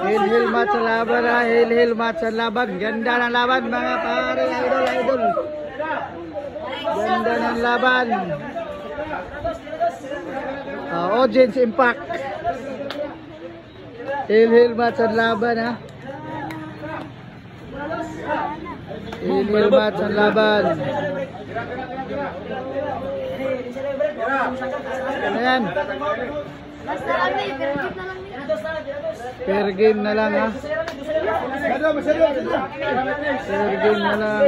Hil match sa laban ha. Hil match sa laban. Ganda ng laban mga pare. Idol. Ganda ng laban. Audience impact. Hil match sa laban ha. Hil match sa laban. Ayan. Per game na lang ha. Per game na lang.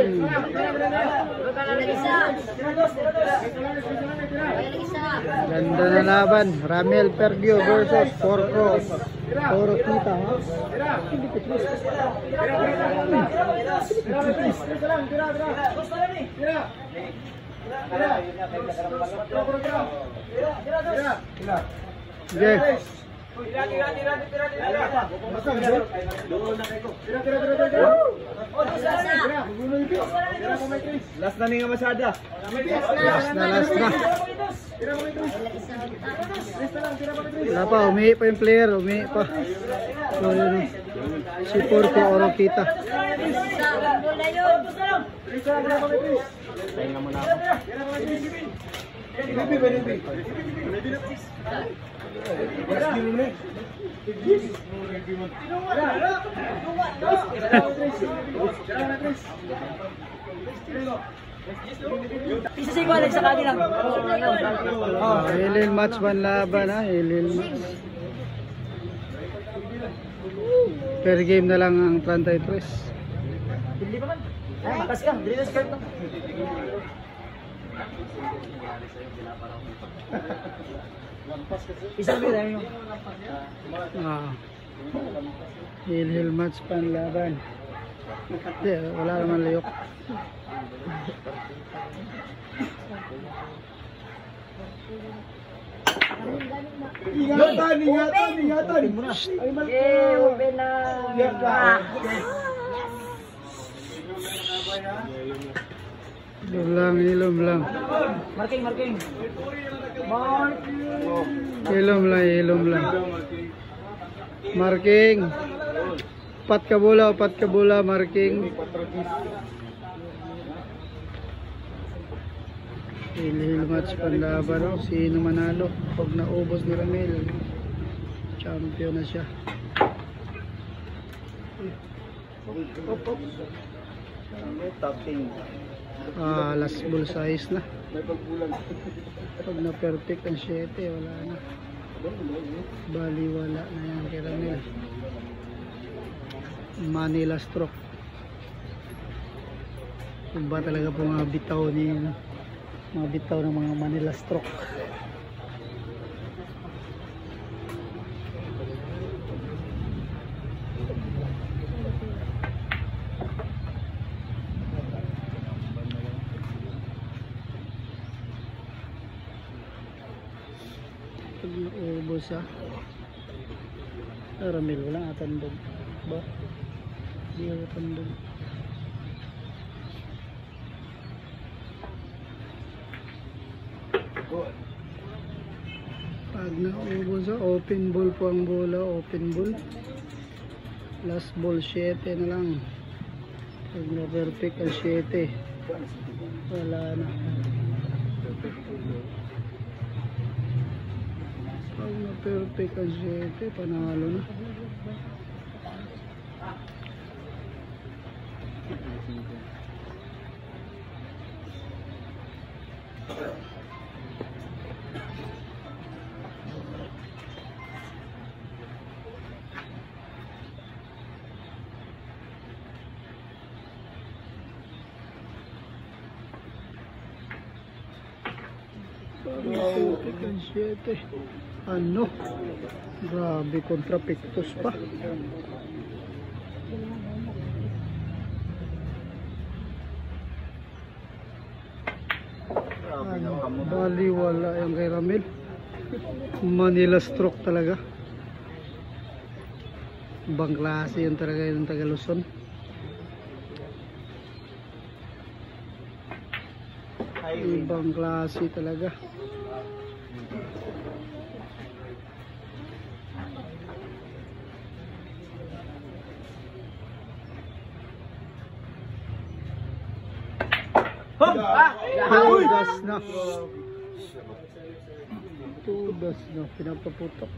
Ganda na laban. Ramel Pergio versus Porco Kita ha. Okay. Last na nga masada. Last na. Wala pa, umihi pa yung player, umihi pa. So yun, si Porco Kita. Pahinga muna ako. Hilil match man laban ha, hilil match. Per game na lang ang 33. Hindi pa man. Makas ka, drill skirt to. Isang bira yun. Hil match pan laban. Hindi, wala naman layok. Ingatan. Open na. Ilom lang. Marking. Ilom lang. Marking. Upat ka bola, marking. Hil match panlaban no? Sino manalo pag naubos ni Ramel, champion na siya. Last ball size na. Pag na perfect ang 7 wala na, baliwala na yan kay Ramel. Manila stroke. Kung ba talaga po mga bitaw ng mga Manila stroke. Pag naubos Ramel walang atandog ba? Di atandog. Pag naubos open ball po ang bola, open ball. Last ball 7 na lang. Pag na perfect ang 7 wala na. Pag na perfect ang 7 panalo na. Ano? Grabe, kontra Pictus pa. Baliwala yung kay Ramel. Manila stroke talaga. Ibang klase yun talaga yung taga Luzon. Ibang klase talaga. Hop! Ah! Tudas na. Tudas na. Pinapaputok.